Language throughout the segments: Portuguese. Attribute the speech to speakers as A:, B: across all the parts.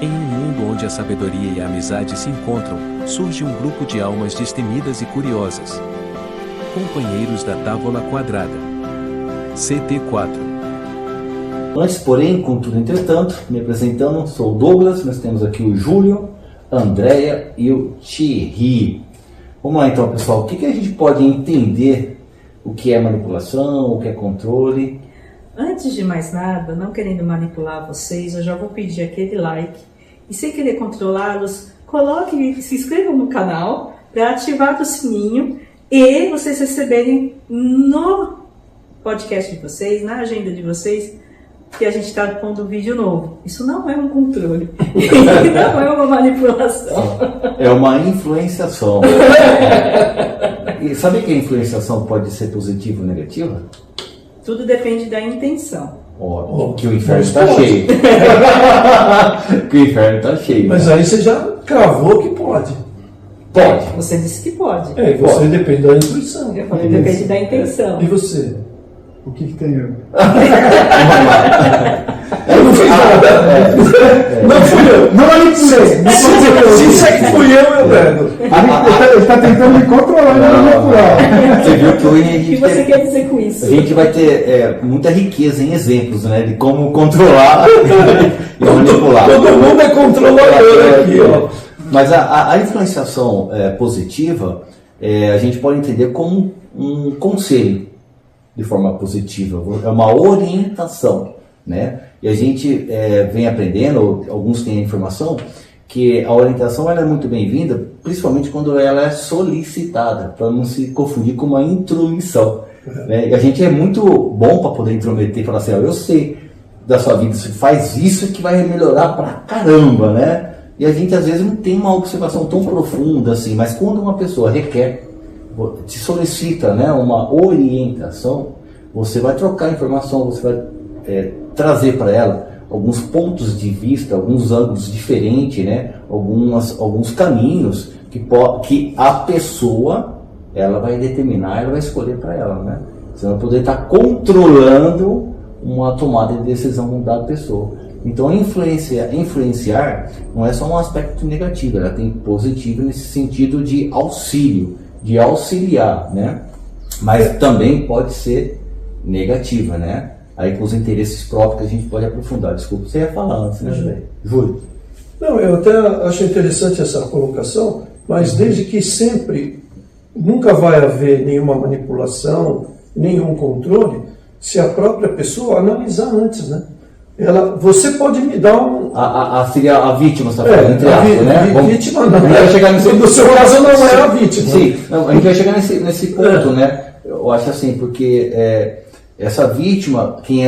A: Em um mundo onde a sabedoria e a amizade se encontram, surge um grupo de almas destemidas e curiosas. Companheiros da Távola Quadrada. CT4.
B: Antes, porém, contudo, entretanto, me apresentando, sou o Douglas, nós temos aqui o Júlio, a Andréia e o Thierry. Vamos lá então, pessoal, o que a gente pode entender o que é manipulação, o que é controle?
C: Antes de mais nada, não querendo manipular vocês, eu já vou pedir aquele like. E sem querer controlá-los, coloque e se inscrevam no canal para ativar o sininho e vocês receberem no podcast de vocês, na agenda de vocês, que a gente está pondo vídeo novo. Isso não é um controle, não é uma manipulação.
B: É uma influenciação. E sabe que a influenciação pode ser positiva ou negativa?
C: Tudo depende da intenção.
B: Que o inferno está cheio. Que o inferno está cheio.
D: Mas aí você já cravou que pode.
B: Pode.
C: Você disse que pode.
D: E você
B: Pode.
D: depende da intuição.
C: Eu falei, depende da intenção.
D: E você?
E: O que tem eu?
D: Eu não fiz nada. Não fui eu.
E: Não manipulei.
D: Se isso é que fui eu pego.
E: Ele está tentando me controlar e me manipular.
B: Você viu que hoje a
C: O que
B: gente,
C: você quer dizer com isso?
B: a gente vai ter muita riqueza em exemplos, né? De como controlar e manipular.
D: Todo mundo é controlador aqui, ó.
B: Mas a influenciação positiva, a gente pode entender como um conselho de forma positiva, é uma orientação, né? E a gente vem aprendendo, alguns têm a informação, que a orientação ela é muito bem-vinda, principalmente quando ela é solicitada, para não se confundir com uma intromissão. Né? E a gente é muito bom para poder intrometer e falar assim, eu sei da sua vida, você faz isso que vai melhorar pra caramba, né? E a gente às vezes não tem uma observação tão profunda assim, mas quando uma pessoa requer, te solicita, né, uma orientação, você vai trocar informação, você vai trazer para ela alguns pontos de vista, alguns ângulos diferentes, né, alguns caminhos que a pessoa ela vai determinar, ela vai escolher para ela, né? Você vai poder estar controlando uma tomada de decisão da pessoa. Então, influenciar não é só um aspecto negativo, ela tem positivo nesse sentido de auxílio, de auxiliar, né? Mas também pode ser negativa, né? Aí com os interesses próprios que a gente pode aprofundar. Desculpa, você ia falar antes, né, Júlio?
D: Não, eu até acho interessante essa colocação, mas desde que sempre nunca vai haver nenhuma manipulação, nenhum controle, se a própria pessoa analisar antes, né? Você pode me dar um...
B: Seria a vítima, você está falando, entre aspas, né?
D: Vítima não.
B: Vai chegar nesse...
D: No seu caso não é a vítima.
B: Sim, não, a gente vai chegar nesse ponto, né? Eu acho assim, porque essa vítima, quem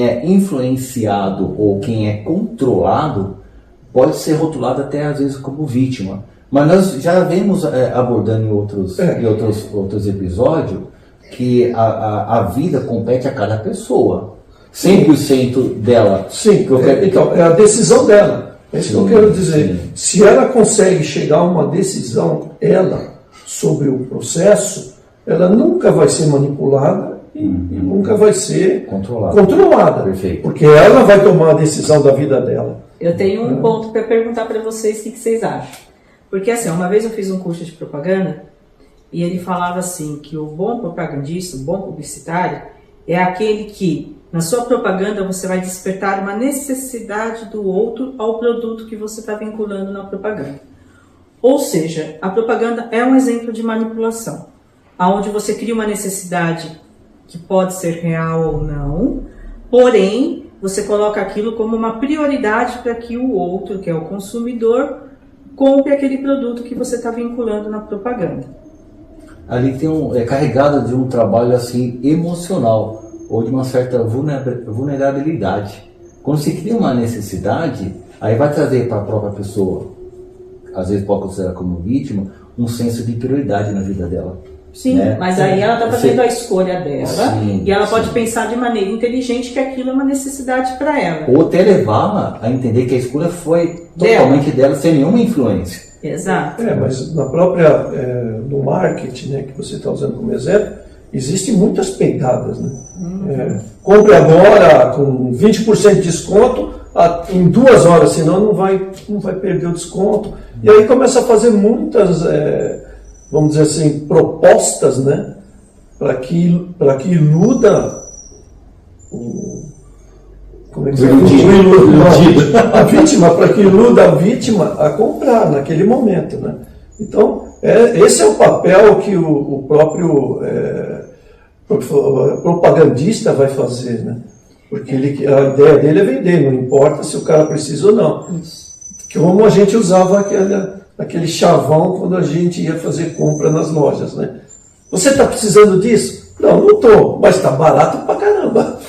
B: é influenciado ou quem é controlado, pode ser rotulado até às vezes como vítima. Mas nós já vemos abordando em outros episódios que a vida compete a cada pessoa. 100% dela.
D: Sim, então, é a decisão dela. É isso que eu quero dizer.
B: Sim.
D: Se ela consegue chegar a uma decisão, sobre o processo, ela nunca vai ser manipulada e nunca vai ser controlada.
B: Perfeito.
D: Porque ela vai tomar a decisão da vida dela.
C: Eu tenho um ponto para perguntar para vocês o que vocês acham. Porque assim, uma vez eu fiz um curso de propaganda e ele falava assim, que o bom propagandista, o bom publicitário, é aquele que na sua propaganda você vai despertar uma necessidade do outro ao produto que você está vinculando na propaganda. Ou seja, a propaganda é um exemplo de manipulação, onde você cria uma necessidade que pode ser real ou não, porém você coloca aquilo como uma prioridade para que o outro, que é o consumidor, compre aquele produto que você está vinculando na propaganda.
B: Ali é carregado de um trabalho assim emocional ou de uma certa vulnerabilidade. Quando se cria uma necessidade, aí vai trazer para a própria pessoa, às vezes pode considerar como vítima, um senso de prioridade na vida dela.
C: Sim, né? Mas aí ela está fazendo a escolha dela, sim, e ela pode pensar de maneira inteligente que aquilo é uma necessidade para ela.
B: Ou até levá-la a entender que a escolha foi totalmente dela, sem nenhuma influência.
C: Exato.
D: Mas na própria, no marketing, né, que você está usando como exemplo, existem muitas pegadas, né? Compre agora com 20% de desconto em 2 horas, senão não vai perder o desconto. E aí começa a fazer muitas, vamos dizer assim, propostas, né, para que iluda como é que a vítima, para que iluda a vítima a comprar naquele momento, né? Então, esse é o papel que o próprio propagandista vai fazer, né? Porque a ideia dele é vender, não importa se o cara precisa ou não.
C: Isso.
D: Como a gente usava aquele chavão quando a gente ia fazer compra nas lojas, né? Você está precisando disso? Não estou, mas está barato pra caramba.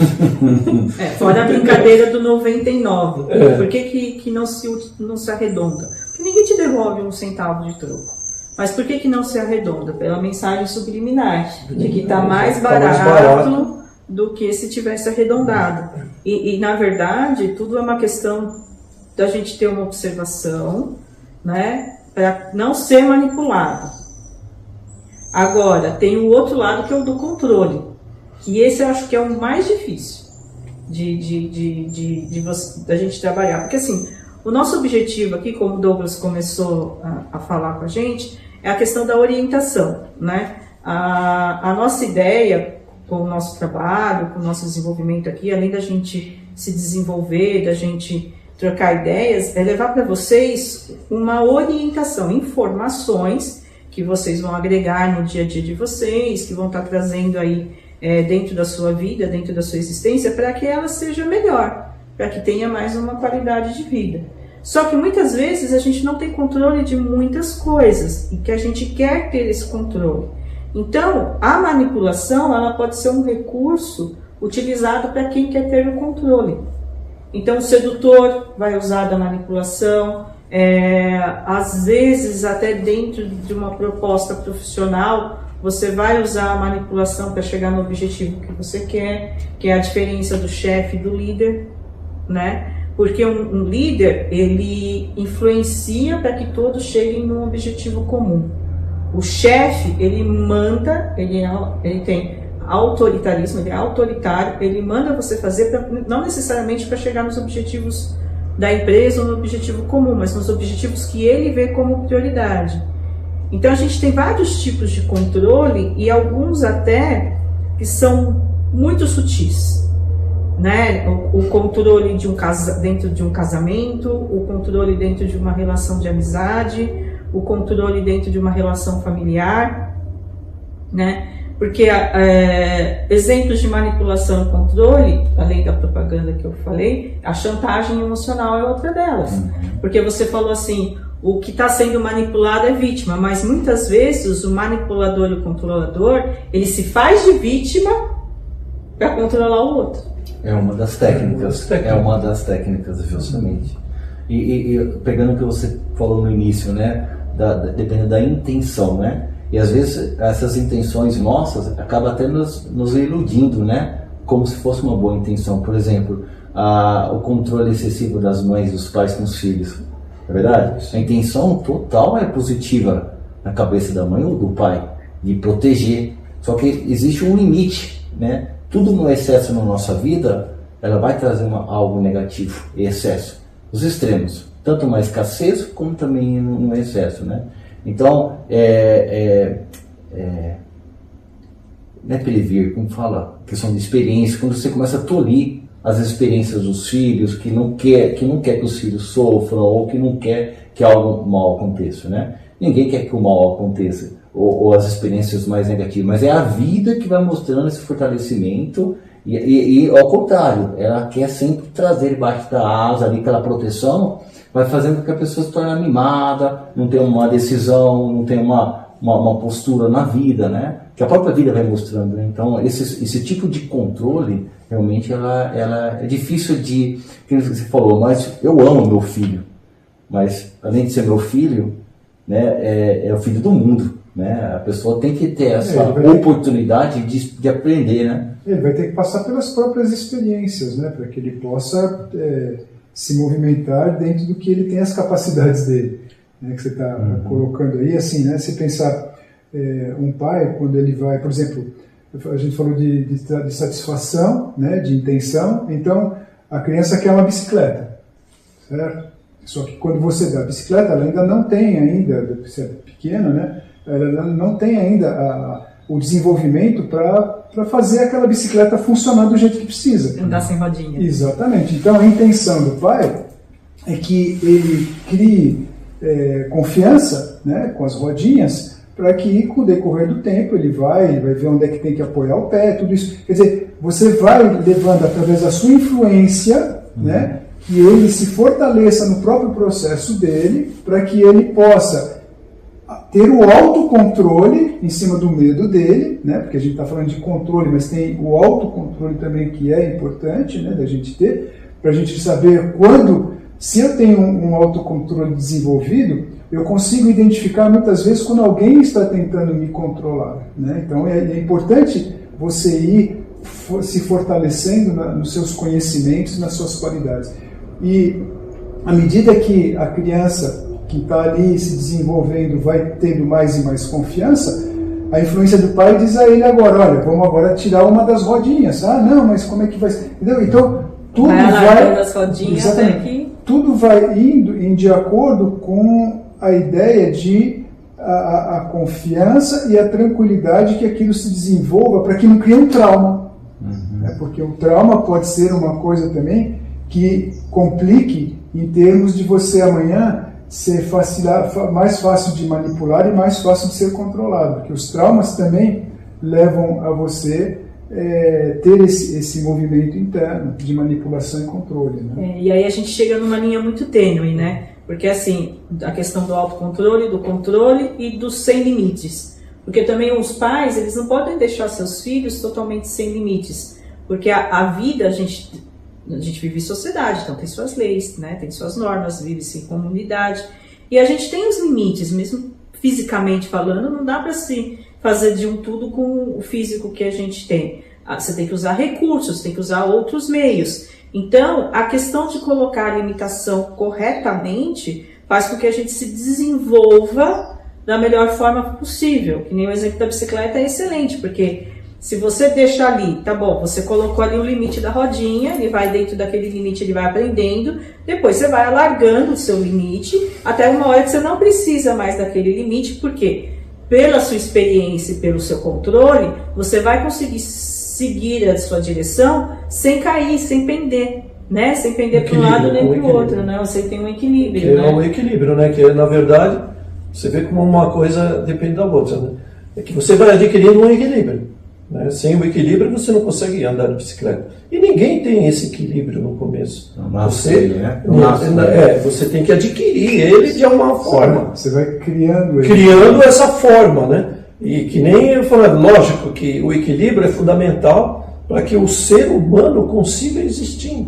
C: Fora a brincadeira do 99. Por que não se arredonda? Porque ninguém te devolve 1 centavo de troco. Mas por que não se arredonda? Pela mensagem subliminar, de que está mais barato do que se tivesse arredondado. E na verdade, tudo é uma questão da gente ter uma observação, né, para não ser manipulado. Agora, tem o outro lado que é o do controle, que esse eu acho que é o mais difícil da gente trabalhar. Porque assim, o nosso objetivo aqui, como o Douglas começou a falar com a gente, é a questão da orientação, né? A nossa ideia com o nosso trabalho, com o nosso desenvolvimento aqui, além da gente se desenvolver, da gente trocar ideias, é levar para vocês uma orientação, informações que vocês vão agregar no dia a dia de vocês, que vão estar trazendo aí dentro da sua vida, dentro da sua existência, para que ela seja melhor, para que tenha mais uma qualidade de vida. Só que muitas vezes a gente não tem controle de muitas coisas e que a gente quer ter esse controle. Então, a manipulação ela pode ser um recurso utilizado para quem quer ter o controle. Então, o sedutor vai usar da manipulação, às vezes até dentro de uma proposta profissional, você vai usar a manipulação para chegar no objetivo que você quer, que é a diferença do chefe e do líder, né? Porque um líder, ele influencia para que todos cheguem num objetivo comum. O chefe, ele manda, ele tem autoritarismo, ele é autoritário, ele manda você fazer, não necessariamente para chegar nos objetivos da empresa ou no objetivo comum, mas nos objetivos que ele vê como prioridade. Então a gente tem vários tipos de controle e alguns até que são muito sutis, né? O controle dentro de um casamento, o controle dentro de uma relação de amizade, o controle dentro de uma relação familiar, né? Porque exemplos de manipulação e controle, além da propaganda que eu falei, a chantagem emocional é outra delas. Porque você falou assim, o que está sendo manipulado é vítima, mas muitas vezes o manipulador e o controlador, ele se faz de vítima para controlar o outro.
B: É uma das técnicas. É uma das técnicas, justamente. E pegando o que você falou no início, né? Dependendo da intenção, né? E às vezes essas intenções nossas acabam até nos iludindo, né? Como se fosse uma boa intenção. Por exemplo, o controle excessivo das mães e dos pais com os filhos. É verdade? A intenção total é positiva na cabeça da mãe ou do pai, de proteger. Só que existe um limite, né? Tudo no excesso na nossa vida, ela vai trazer algo negativo, excesso. Os extremos, tanto na escassez como também no excesso, né? Então, não é previr, como fala, questão de experiência, quando você começa a tolir as experiências dos filhos, que não quer que os filhos sofram, ou que não quer que algo mal aconteça, né? Ninguém quer que o mal aconteça, ou as experiências mais negativas, mas é a vida que vai mostrando esse fortalecimento, e ao contrário, ela quer sempre trazer debaixo da asa ali aquela proteção, vai fazendo com que a pessoa se torne mimada, não tenha uma decisão, não tenha uma postura na vida, né? Que a própria vida vai mostrando, né? Então, esse tipo de controle, realmente, ela é difícil de... Como você falou, mas eu amo meu filho. Mas, além de ser meu filho, né, é o filho do mundo, né? A pessoa tem que ter essa oportunidade de aprender, né?
E: Ele vai ter que passar pelas próprias experiências, né? Para que ele possa se movimentar dentro do que ele tem as capacidades dele, né? Que você está colocando aí, assim, né? Se pensar um pai, quando ele vai, por exemplo, a gente falou de satisfação, né? De intenção, então a criança quer uma bicicleta. certo? Só que quando você dá a bicicleta, ela ainda não tem ainda, você é pequena, né? Ela não tem ainda o desenvolvimento para fazer aquela bicicleta funcionar do jeito que precisa.
C: Andar sem rodinha.
E: Exatamente. Então a intenção do pai é que ele crie confiança, né, com as rodinhas, para que com o decorrer do tempo ele vai ver onde é que tem que apoiar o pé, tudo isso. Quer dizer, você vai levando através da sua influência, né, que ele se fortaleça no próprio processo dele, para que ele possa ter o autocontrole em cima do medo dele, né, porque a gente está falando de controle, mas tem o autocontrole também que é importante, né, da gente ter, para a gente saber quando, se eu tenho um autocontrole desenvolvido, eu consigo identificar muitas vezes quando alguém está tentando me controlar, né? Então é importante você ir se fortalecendo nos seus conhecimentos, nas suas qualidades. E à medida que a criança que está ali se desenvolvendo vai tendo mais e mais confiança, a influência do pai diz a ele agora, olha, vamos agora tirar uma das rodinhas. Ah, não, mas como é que vai ser? Entendeu? Então, tudo vai...
C: das rodinhas até aqui.
E: Tudo vai indo de acordo com a ideia de a confiança e a tranquilidade que aquilo se desenvolva para que não crie um trauma. Porque o trauma pode ser uma coisa também que complique em termos de você amanhã ser mais fácil de manipular e mais fácil de ser controlado. Porque os traumas também levam a você ter esse movimento interno de manipulação e controle. Né?
C: E aí a gente chega numa linha muito tênue, né? Porque assim, a questão do autocontrole, do controle e dos sem limites. Porque também os pais, eles não podem deixar seus filhos totalmente sem limites. Porque a vida, a gente vive em sociedade, então tem suas leis, né? Tem suas normas, vive-se em comunidade. E a gente tem os limites, mesmo fisicamente falando, não dá para se fazer de um tudo com o físico que a gente tem. Você tem que usar recursos, tem que usar outros meios. Então, a questão de colocar a limitação corretamente faz com que a gente se desenvolva da melhor forma possível. Que nem o exemplo da bicicleta é excelente, porque se você deixa ali, tá bom, você colocou ali o limite da rodinha, ele vai dentro daquele limite, ele vai aprendendo, depois você vai alargando o seu limite, até uma hora que você não precisa mais daquele limite, porque pela sua experiência e pelo seu controle, você vai conseguir seguir a sua direção sem cair, sem pender, né? Sem pender para um lado nem para o outro, né? Você tem um equilíbrio,
D: que
C: né?
D: É um equilíbrio, né? Que na verdade, você vê como uma coisa depende da outra, né? É que você vai adquirindo um equilíbrio, né? Sem o equilíbrio você não consegue andar de bicicleta. E ninguém tem esse equilíbrio no começo. Você tem que adquirir ele de alguma forma.
E: Você vai criando ele.
D: Criando essa forma, né? E que nem eu falei, lógico que o equilíbrio é fundamental para que o ser humano consiga existir,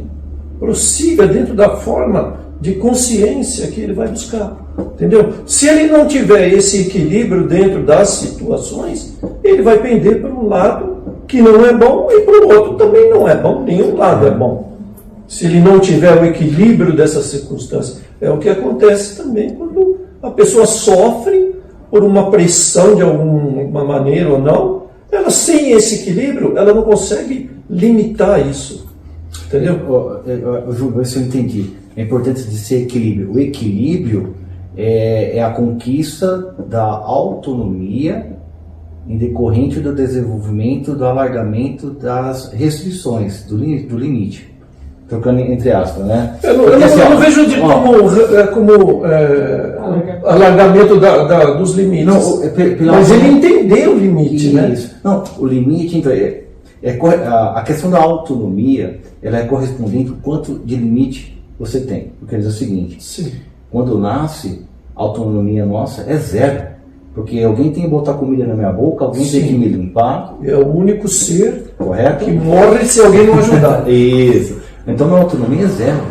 D: prossiga dentro da forma de consciência que ele vai buscar, entendeu? Se ele não tiver esse equilíbrio dentro das situações, ele vai pender para um lado que não é bom e para o outro também não é bom, nenhum lado é bom. Se ele não tiver o equilíbrio dessas circunstâncias, é o que acontece também quando a pessoa sofre por uma pressão de alguma maneira ou não, ela sem esse equilíbrio, ela não consegue limitar isso. Entendeu?
B: Júlio, ver se eu entendi. É importante dizer equilíbrio. O equilíbrio é a conquista da autonomia em decorrente do desenvolvimento, do alargamento das restrições, do limite. Trocando entre aspas, né?
D: Eu não vejo como alargamento dos limites.
B: Não,
D: mas ele entendeu o limite,
B: isso,
D: né?
B: Não, o limite, então, a questão da autonomia, ela é correspondente ao quanto de limite você tem. Porque diz o seguinte,
D: Sim.
B: Quando nasce, a autonomia nossa é zero. Porque alguém tem que botar comida na minha boca, alguém tem que me limpar.
D: É o único ser
B: correto?
D: Que morre se alguém não ajudar.
B: Isso. Então, minha autonomia é zero.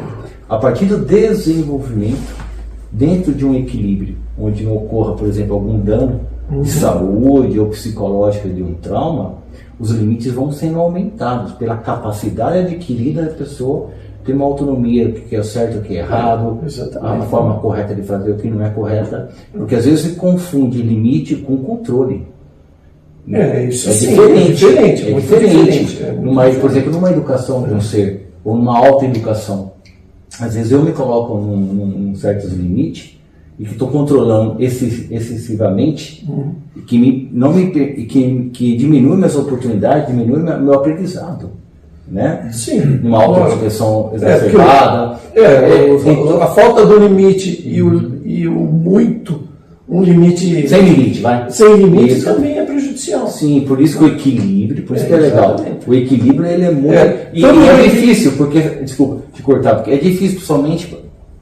B: A partir do desenvolvimento, dentro de um equilíbrio, onde não ocorra, por exemplo, algum dano de saúde ou psicológico de um trauma, os limites vão sendo aumentados pela capacidade adquirida da pessoa ter uma autonomia, o que é certo, o que é errado, a forma correta de fazer o que não é correta, porque às vezes se confunde limite com controle.
D: Isso
B: é
D: sim,
B: diferente.
D: É diferente.
B: Por exemplo, numa educação de um ser, ou numa autoeducação. às vezes eu me coloco num certos limites e que estou controlando excessivamente, que diminui minhas oportunidades, diminui meu aprendizado, né?
D: Sim.
B: Uma autoproteção exacerbada.
D: A falta do limite e o muito, um limite...
B: Sem limite, vai.
D: Sem limite
B: Isso.
D: também é prejudicial.
B: Sim, por isso que o equilíbrio, por isso que é legal.
D: Exatamente.
B: O equilíbrio, ele é muito... E é difícil, porque... Desculpa te cortar, porque é difícil somente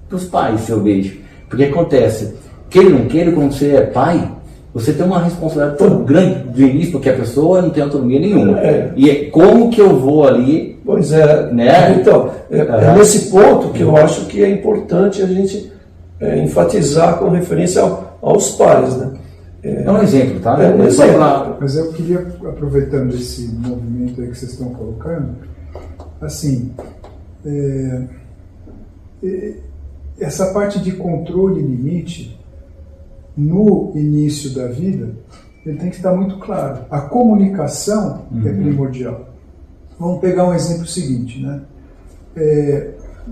B: para os pais, eu vejo. Porque acontece, queira ou não queira, quando você é pai, você tem uma responsabilidade tão grande do início, porque a pessoa não tem autonomia nenhuma. E como que eu vou ali...
D: Pois é.
B: Né?
D: Então, é nesse ponto que eu acho que é importante a gente enfatizar com referência aos pais, né?
B: É um exemplo, tá?
E: Mas eu queria, aproveitando esse movimento aí que vocês estão colocando, assim, essa parte de controle e limite, no início da vida, ele tem que estar muito claro. A comunicação é primordial. Vamos pegar um exemplo seguinte, né?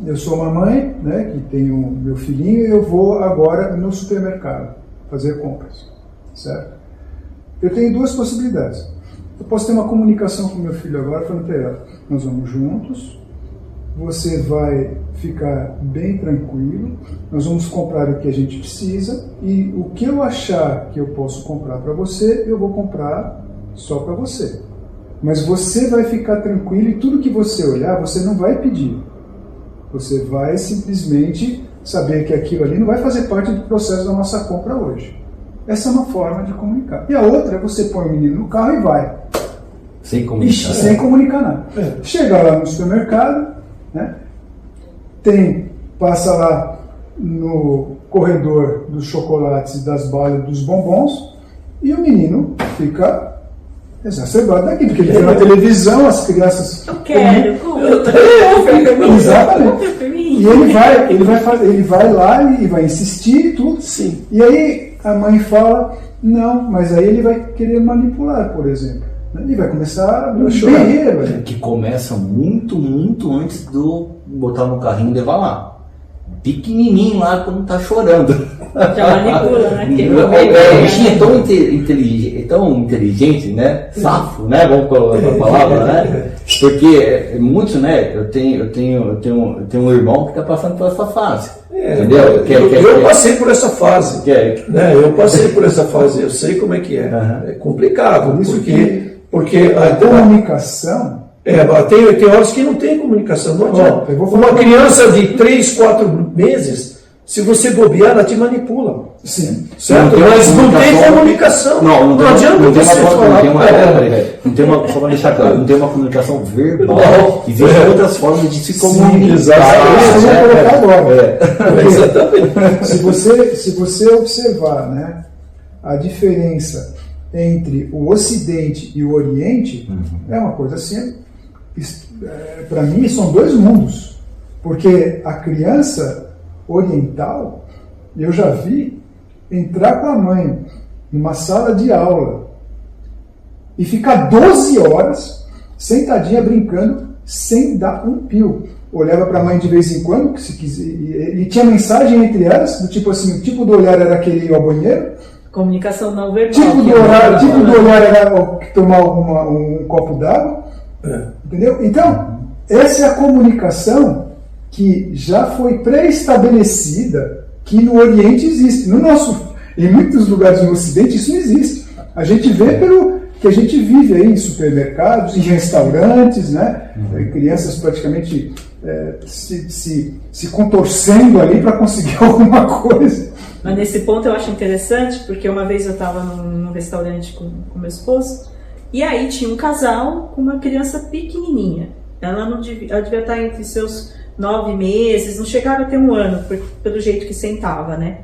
E: Eu sou uma mãe, né, que tenho meu filhinho, e eu vou agora no supermercado fazer compras, certo? Eu tenho duas possibilidades. Eu posso ter uma comunicação com meu filho agora, falando para ela: nós vamos juntos, você vai ficar bem tranquilo, nós vamos comprar o que a gente precisa, e o que eu achar que eu posso comprar para você, eu vou comprar só para você. Mas você vai ficar tranquilo, e tudo que você olhar, você não vai pedir. Você vai simplesmente saber que aquilo ali não vai fazer parte do processo da nossa compra hoje. Essa é uma forma de comunicar. E a outra é você põe o menino no carro e vai.
B: Sem comunicar.
E: Sem comunicar nada. Chega lá no supermercado, né? Passa lá no corredor dos chocolates, das balas, dos bombons, e o menino fica exacerbado daqui, porque ele vê na televisão, as crianças...
C: Eu quero,
E: Exatamente. E ele vai lá e vai insistir e tudo.
D: Sim.
E: E aí a mãe fala, não, mas aí ele vai querer manipular, por exemplo. Ele vai começar a chorar.
B: Que começa muito, muito antes do botar no carrinho e levar lá. Pequenininho lá quando tá chorando.
C: Já manipula, né?
B: O bichinho é tão inteligente, né? Safo, né? Vamos colocar a palavra, né? Porque muitos, né? Eu tenho um irmão que está passando por essa fase. Entendeu?
D: Eu passei por essa fase. Eu passei por essa fase. Eu sei como é que é. É complicado. Porque a
E: comunicação...
D: tem horas que não tem comunicação. Não adianta. Uma criança de 3, 4 meses, se você bobear, ela te manipula.
E: Sim.
D: Certo? Mas não tem comunicação.
B: Não
D: adianta você falar.
B: Não tem uma, só para deixar claro, não tem uma comunicação verbal. Existem outras formas de se comunicar.
E: Exatamente. Se você observar, né, a diferença entre o Ocidente e o Oriente, é uma coisa assim, para mim são dois mundos, porque a criança oriental, eu já vi entrar com a mãe numa sala de aula e ficar 12 horas sentadinha brincando sem dar um pio. Olhava para a mãe de vez em quando, se quiser, e tinha mensagem entre elas, do tipo assim, o tipo do olhar era aquele ir ao banheiro.
C: Comunicação não verbal.
E: Tipo do olhar era tomar um copo d'água. Entendeu? Então, essa é a comunicação que já foi pré-estabelecida, que no Oriente existe. Em muitos lugares no Ocidente isso não existe. A gente vê pelo que a gente vive aí em supermercados, em restaurantes, né? Crianças praticamente se contorcendo ali para conseguir alguma coisa.
C: Mas nesse ponto eu acho interessante, porque uma vez eu estava num restaurante com meu esposo, e aí tinha um casal com uma criança pequenininha. Ela devia estar entre seus 9 meses, não chegava a ter 1 ano, pelo jeito que sentava, né?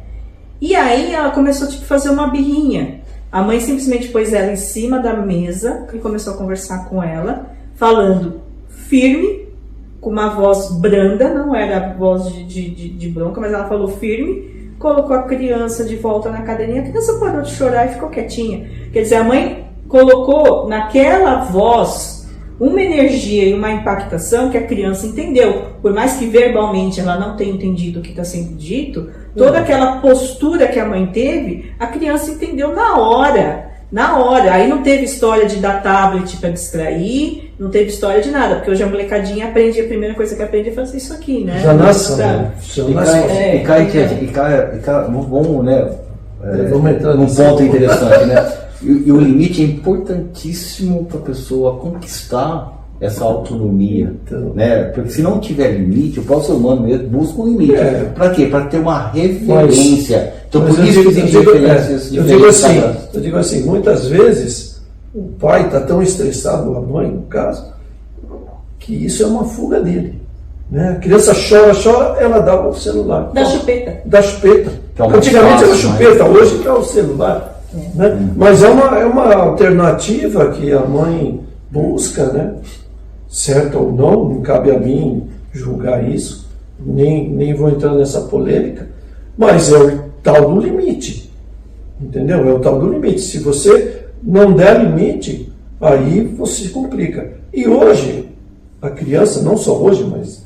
C: E aí ela começou a fazer uma birrinha. A mãe simplesmente pôs ela em cima da mesa e começou a conversar com ela, falando firme, com uma voz branda, não era voz de bronca, mas ela falou firme, colocou a criança de volta na cadeirinha, a criança parou de chorar e ficou quietinha. Quer dizer, a mãe colocou naquela voz uma energia e uma impactação que a criança entendeu. Por mais que verbalmente ela não tenha entendido o que está sendo dito, toda aquela postura que a mãe teve, a criança entendeu na hora. Na hora. Aí não teve história de dar tablet para distrair, não teve história de nada, porque hoje a molecadinha aprende, a primeira coisa que aprende é fazer isso aqui, né?
D: Já nasce,
B: vamos, né?
D: Vamos entrar
B: num ponto interessante, né? E o limite é importantíssimo para a pessoa conquistar essa autonomia, né? Porque se não tiver limite, o próprio ser humano mesmo busca um limite. Para quê? Para ter uma referência. Então, por isso que existem referências diferentes.
D: Eu digo assim, muitas vezes o pai está tão estressado, a mãe, no caso, que isso é uma fuga dele. Né? A criança chora, ela dá o celular.
C: Dá chupeta.
D: Dá chupeta. Antigamente era chupeta, hoje está o celular. Né? Mas é uma alternativa que a mãe busca, né? Certo ou não cabe a mim julgar isso, nem vou entrar nessa polêmica, mas é o tal do limite, entendeu? É o tal do limite. Se você não der limite, aí você complica. E hoje, a criança, não só hoje, mas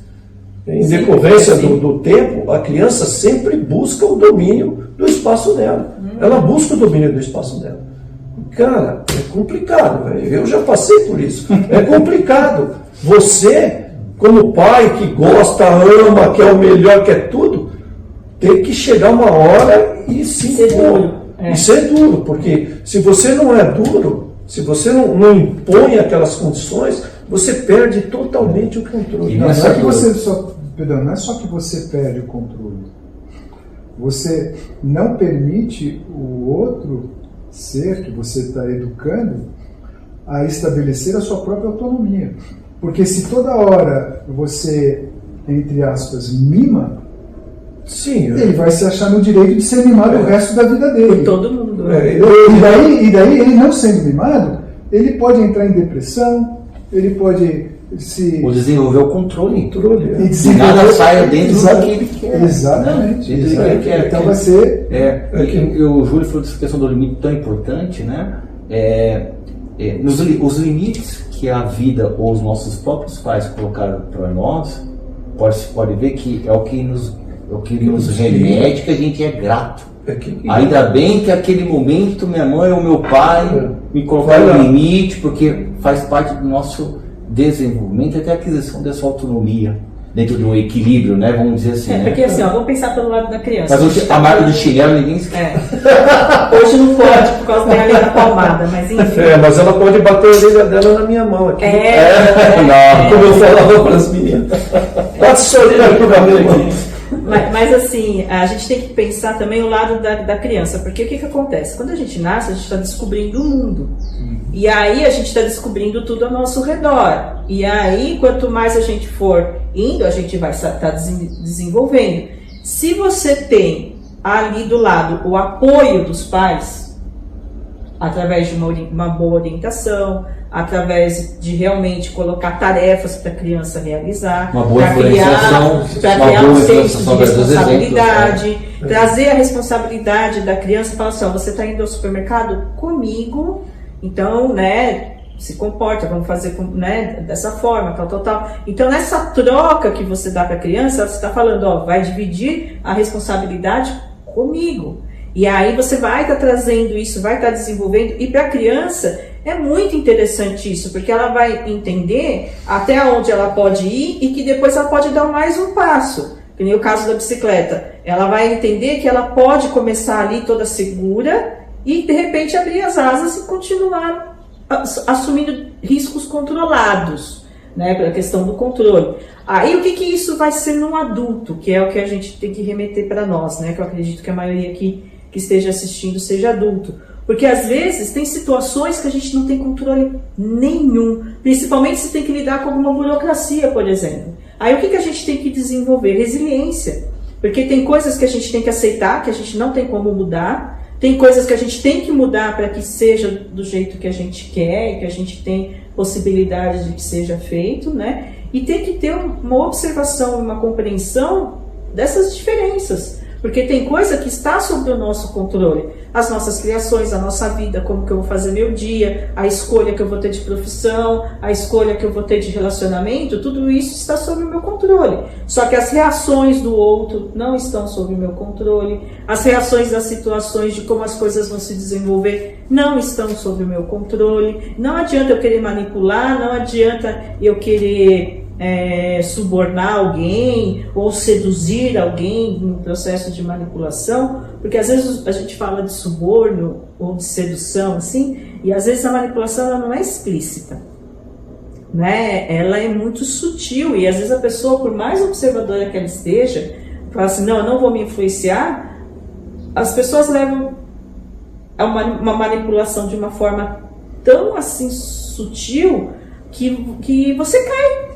D: em decorrência do tempo, a criança sempre busca o domínio do espaço dela. Ela busca o domínio do espaço dela. Cara, é complicado, velho. Eu já passei por isso. É complicado. Você, como pai que gosta, ama, quer o melhor, quer tudo, tem que chegar uma hora e se impor. E ser duro, porque se você não é duro, se você não impõe aquelas condições, você perde totalmente o controle.
E: Não é só que você perde o controle. Você não permite o outro ser que você está educando a estabelecer a sua própria autonomia. Porque se toda hora você, entre aspas, mima, ele vai se achar no direito de ser mimado o resto da vida dele.
C: Por todo mundo.
E: E daí, ele não sendo mimado, ele pode entrar em depressão, ele pode
B: ou desenvolver o controle.
E: E
B: nada saia dentro do que ele quer.
E: Exatamente.
B: Dentro do que ele quer.
E: Então vai ser...
B: O Júlio falou dessa questão do limite tão importante, né? Os limites que a vida ou os nossos próprios pais colocaram para nós, pode ver que é o que nos remete, que a gente é grato. Ainda bem que aquele momento minha mãe ou meu pai me colocaram no limite, porque faz parte do nosso desenvolvimento, até a aquisição dessa autonomia dentro do equilíbrio, né? Vamos dizer assim.
C: Porque assim, vamos pensar pelo lado da criança.
B: Mas a marca do chinelo ninguém esquece.
C: Hoje não pode, por causa da linha da palmada, mas enfim.
D: Mas ela pode bater a orelha dela na minha mão aqui. Como eu falava para as meninas. Bate sua orelha aqui na minha mão.
C: Mas assim, a gente tem que pensar também o lado da criança, porque o que acontece? Quando a gente nasce, a gente está descobrindo o mundo. E aí a gente está descobrindo tudo ao nosso redor. E aí, quanto mais a gente for indo, a gente vai estar desenvolvendo. Se você tem ali do lado o apoio dos pais, através de uma boa orientação, através de realmente colocar tarefas para a criança realizar, para criar um senso de responsabilidade, trazer a responsabilidade da criança e falar assim, você está indo ao supermercado comigo, então, né, se comporta, vamos fazer, né, dessa forma, tal. Então, nessa troca que você dá para a criança, você está falando, vai dividir a responsabilidade comigo. E aí você vai estar trazendo isso, vai estar desenvolvendo, e para a criança é muito interessante isso, porque ela vai entender até onde ela pode ir e que depois ela pode dar mais um passo. Que nem o caso da bicicleta. Ela vai entender que ela pode começar ali toda segura e de repente abrir as asas e continuar assumindo riscos controlados, né, pela questão do controle. Aí o que isso vai ser num adulto, que é o que a gente tem que remeter para nós, né, que eu acredito que a maioria aqui que esteja assistindo seja adulto. Porque às vezes tem situações que a gente não tem controle nenhum, principalmente se tem que lidar com alguma burocracia, por exemplo. Aí o que a gente tem que desenvolver? Resiliência. Porque tem coisas que a gente tem que aceitar, que a gente não tem como mudar, tem coisas que a gente tem que mudar para que seja do jeito que a gente quer e que a gente tem possibilidade de que seja feito, né? E tem que ter uma observação, uma compreensão dessas diferenças. Porque tem coisa que está sob o nosso controle. As nossas criações, a nossa vida, como que eu vou fazer meu dia, a escolha que eu vou ter de profissão, a escolha que eu vou ter de relacionamento, tudo isso está sob o meu controle. Só que as reações do outro não estão sob o meu controle. As reações das situações, de como as coisas vão se desenvolver, não estão sob o meu controle. Não adianta eu querer manipular, não adianta eu querer subornar alguém ou seduzir alguém no processo de manipulação, porque às vezes a gente fala de suborno ou de sedução, assim, e às vezes a manipulação ela não é explícita, né? Ela é muito sutil, e às vezes a pessoa, por mais observadora que ela esteja, fala assim, não, eu não vou me influenciar. As pessoas levam a uma manipulação de uma forma tão assim sutil que você cai.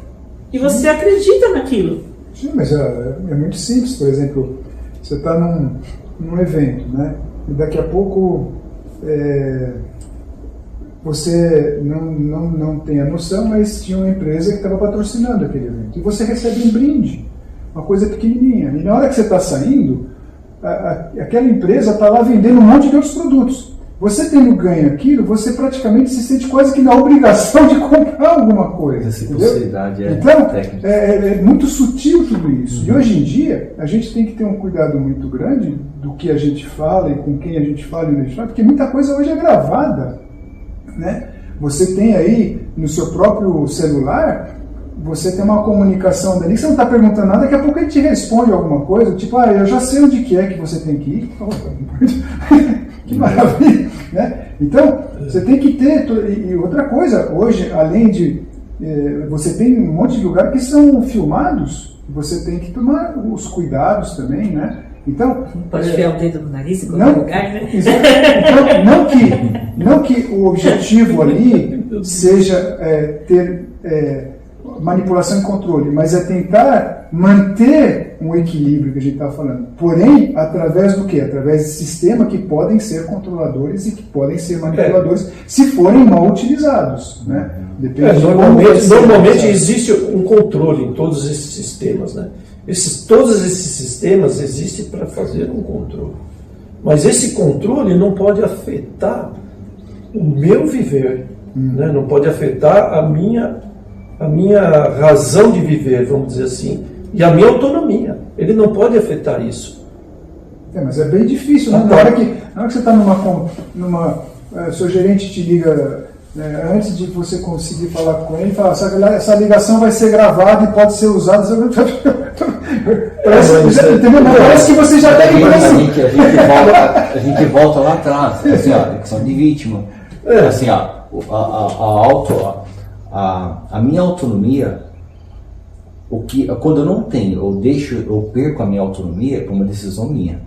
C: E você acredita naquilo.
E: Sim, mas é muito simples. Por exemplo, você está num evento, né? E daqui a pouco você não tem a noção, mas tinha uma empresa que estava patrocinando aquele evento. E você recebe um brinde, uma coisa pequenininha. E na hora que você está saindo, aquela empresa está lá vendendo um monte de outros produtos. Você tendo ganho aquilo, você praticamente se sente quase que na obrigação de comprar alguma coisa.
B: Essa possibilidade
E: então,
B: técnica.
E: É muito sutil tudo isso. E hoje em dia, a gente tem que ter um cuidado muito grande do que a gente fala e com quem a gente fala e onde a gente fala, porque muita coisa hoje é gravada, né? Você tem aí, no seu próprio celular, você tem uma comunicação dali, que você não está perguntando nada, daqui a pouco ele te responde alguma coisa, tipo, eu já sei onde que é que você tem que ir. Que maravilha, né? Então, você tem que ter... E outra coisa, hoje, além de... você tem um monte de lugares que são filmados, você tem que tomar os cuidados também, né? Então...
C: Não pode enfiar o dedo no nariz em qualquer lugar, né?
E: Então, não que o objetivo ali seja ter manipulação e controle, mas é tentar manter um equilíbrio que a gente está falando. Porém, através do quê? Através de sistemas que podem ser controladores e que podem ser manipuladores se forem mal utilizados, né?
D: Normalmente existe um controle em todos esses sistemas, né? Todos esses sistemas existem para fazer um controle. Mas esse controle não pode afetar o meu viver, né? Não pode afetar a minha razão de viver, vamos dizer assim, e a minha autonomia. Ele não pode afetar isso.
E: Mas é bem difícil, né? Na hora que você está seu gerente te liga, né, antes de você conseguir falar com ele, fala, essa ligação vai ser gravada e pode ser usada. Parece que você já tem
B: a gente volta lá atrás, assim, a questão de vítima. Assim, a minha autonomia, quando eu não tenho, eu perco a minha autonomia, é por uma decisão minha.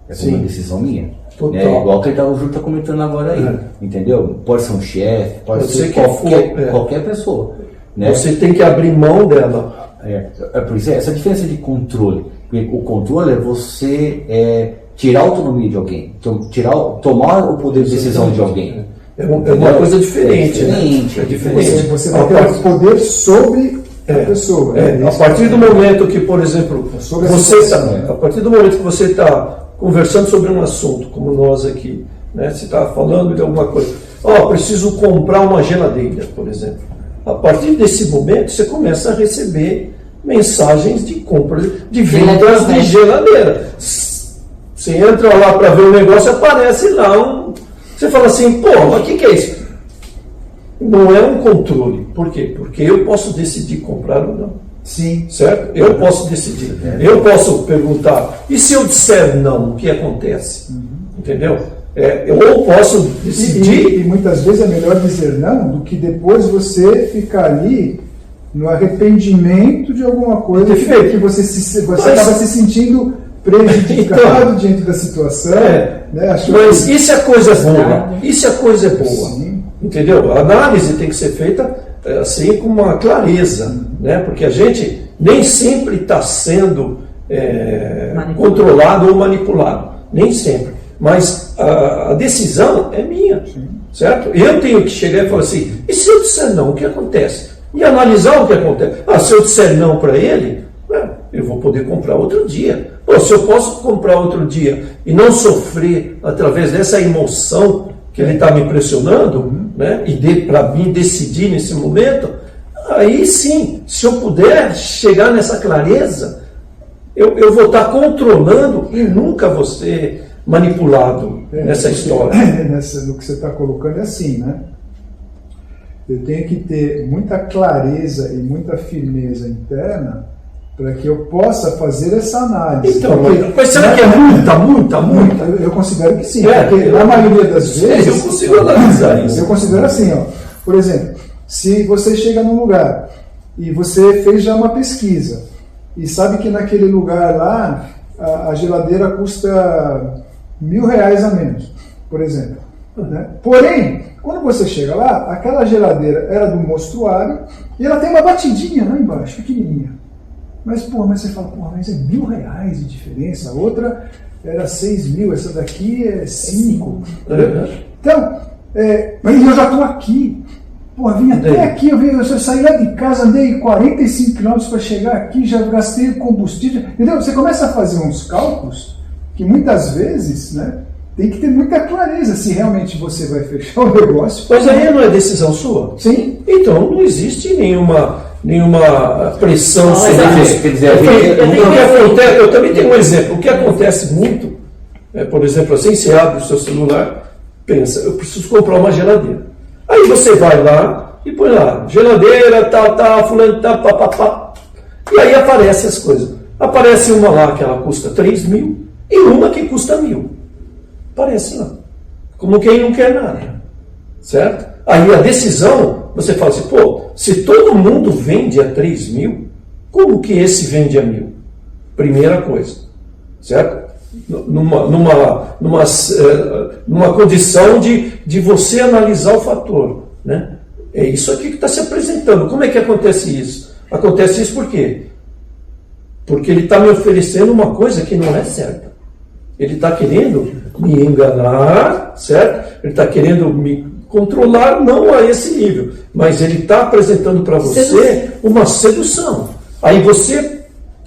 B: É por uma decisão minha. Igual que o Júlio está comentando agora aí. Entendeu? Pode ser um chefe, pode ser qualquer pessoa. Né?
D: Você tem que abrir mão dela.
B: Por isso, essa diferença de controle. Porque o controle é você tirar a autonomia de alguém, tomar o poder de decisão de alguém.
D: É uma coisa diferente.
B: É diferente.
E: Você vai ter o poder sobre a pessoa.
D: A partir do momento que, por exemplo, a partir do momento que você está conversando sobre um assunto, como nós aqui, né? Você está falando de alguma coisa, preciso comprar uma geladeira, por exemplo. A partir desse momento, você começa a receber mensagens de compra, de vendas de geladeira. Você entra lá para ver o negócio, aparece lá Você fala assim, mas o que é isso? Não é um controle. Por quê? Porque eu posso decidir comprar ou não.
E: Sim.
D: Certo? Eu posso decidir. Eu posso perguntar, e se eu disser não, o que acontece? Entendeu? Eu posso decidir.
E: E muitas vezes é melhor dizer não do que depois você ficar ali no arrependimento de alguma coisa que você acaba se sentindo prejudicado diante da situação. Né?
D: Mas isso é coisa boa. Isso é coisa boa.
E: Sim.
D: Entendeu? A análise tem que ser feita assim com uma clareza, né? Porque a gente nem sempre está sendo controlado ou manipulado. Nem sempre. Mas a decisão é minha. Sim. Certo? Eu tenho que chegar e falar assim, e se eu disser não, o que acontece? E analisar o que acontece. Se eu disser não para ele, eu vou poder comprar outro dia. Pô, se eu posso comprar outro dia e não sofrer através dessa emoção que ele está me pressionando, né, e para mim decidir nesse momento, aí sim, se eu puder chegar nessa clareza, eu vou estar controlando e nunca vou ser manipulado nessa história.
E: No que você está colocando é assim, né? Eu tenho que ter muita clareza e muita firmeza interna para que eu possa fazer essa análise.
D: Então, mas será que é muita?
E: Eu considero que sim,
D: porque
E: na maioria das vezes...
D: Eu consigo analisar isso.
E: Eu considero assim, ó, por exemplo, se você chega num lugar e você fez já uma pesquisa e sabe que naquele lugar lá a geladeira custa R$1.000 a menos, por exemplo. Né? Porém, quando você chega lá, aquela geladeira era do mostruário e ela tem uma batidinha lá embaixo, pequenininha. Mas você fala, mas é R$1.000 de diferença, a outra era 6.000, essa daqui é 5. Então, mas eu já estou aqui. Vim até aqui, eu saí lá de casa, andei 45 km para chegar aqui, já gastei combustível. Entendeu? Você começa a fazer uns cálculos que muitas vezes, né, tem que ter muita clareza se realmente você vai fechar o negócio.
D: Mas aí não é decisão sua?
E: Sim.
D: Então não existe nenhuma pressão sobre isso.
B: Quer dizer,
D: Eu também tenho um exemplo. O que acontece muito, por exemplo, assim, você abre o seu celular, pensa, eu preciso comprar uma geladeira. Aí você vai lá e põe lá, geladeira, fulano, papapá. E aí aparecem as coisas. Aparece uma lá que ela custa 3.000 e uma que custa 1.000. Aparece lá. Como quem não quer nada. Certo? Aí a decisão, você fala assim, se todo mundo vende a 3.000, como que esse vende a 1.000? Primeira coisa. Certo? Numa condição de você analisar o fator. Né? É isso aqui que está se apresentando. Como é que acontece isso? Acontece isso por quê? Porque ele está me oferecendo uma coisa que não é certa. Ele está querendo me enganar, certo? Ele está querendo me controlar, não a esse nível, mas ele está apresentando para você uma sedução. Aí você,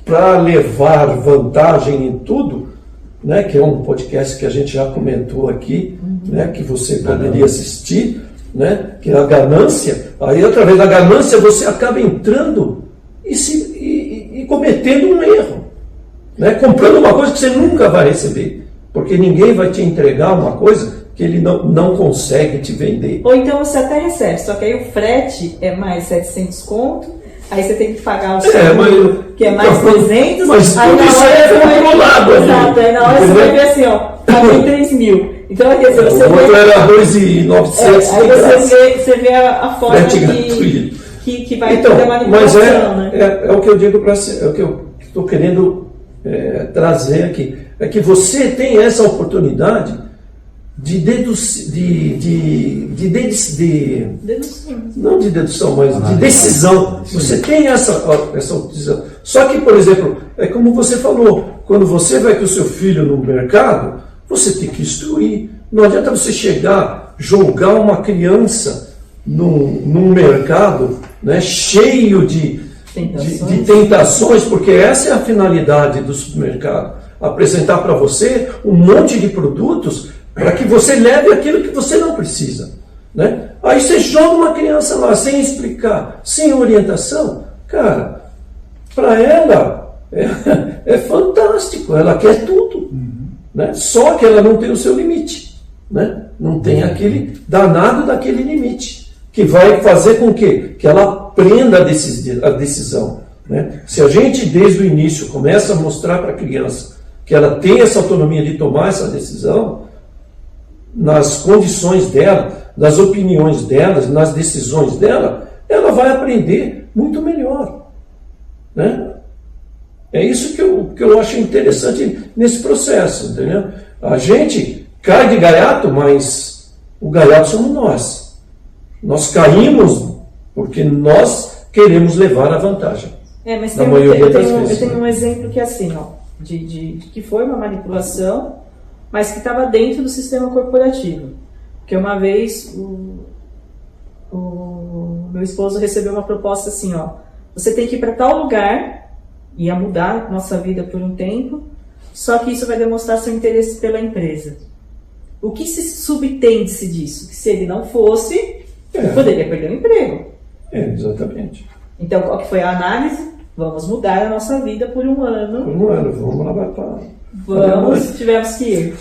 D: para levar vantagem em tudo, né, que é um podcast que a gente já comentou aqui, né, que você poderia assistir, né, que é a ganância. Aí através da ganância você acaba entrando e cometendo um erro, né, comprando uma coisa que você nunca vai receber, porque ninguém vai te entregar uma coisa que ele não consegue te vender.
C: Ou então você até recebe, só que aí o frete é mais 700 conto, aí você tem que pagar o seguro, que é mais 300,
D: mas
C: aí
D: tudo isso é controlado.
C: Exato, aí na hora você vai ver assim, paguei 3.000. Então, quer dizer, você
D: o outro era 2.900.
C: Aí você vê a forma que vai ter a manipulação.
D: Mas é o que eu digo para você, é o que eu estou querendo trazer aqui. É que você tem essa oportunidade de não de dedução, mas de decisão. Você tem essa decisão. Só que, por exemplo, é como você falou, quando você vai com o seu filho no mercado, você tem que instruir. Não adianta você chegar, jogar uma criança num mercado, né, cheio de tentações, porque essa é a finalidade do supermercado. Apresentar para você um monte de produtos para que você leve aquilo que você não precisa. Né? Aí você joga uma criança lá sem explicar, sem orientação, cara, para ela é fantástico, ela quer tudo. Né? Só que ela não tem o seu limite. Né? Não tem aquele danado daquele limite, que vai fazer com que ela aprenda a decisão. Né? Se a gente desde o início começa a mostrar para a criança que ela tem essa autonomia de tomar essa decisão, nas condições dela, nas opiniões dela, nas decisões dela, ela vai aprender muito melhor. Né? É isso que eu acho interessante nesse processo. Entendeu? A gente cai de gaiato, mas o gaiato somos nós. Nós caímos porque nós queremos levar a vantagem.
C: Mas
D: na maioria das vezes.
C: Eu tenho um exemplo que é assim, que foi uma manipulação, mas que estava dentro do sistema corporativo. Porque uma vez o meu esposo recebeu uma proposta assim, você tem que ir para tal lugar ia mudar nossa vida por um tempo, só que isso vai demonstrar seu interesse pela empresa. O que se subtende-se disso? Que se ele não fosse, ele poderia perder o emprego.
D: Exatamente.
C: Então, qual que foi a análise? Vamos mudar a nossa vida por um ano.
D: Por um ano, vamos lá
C: Tivemos que ir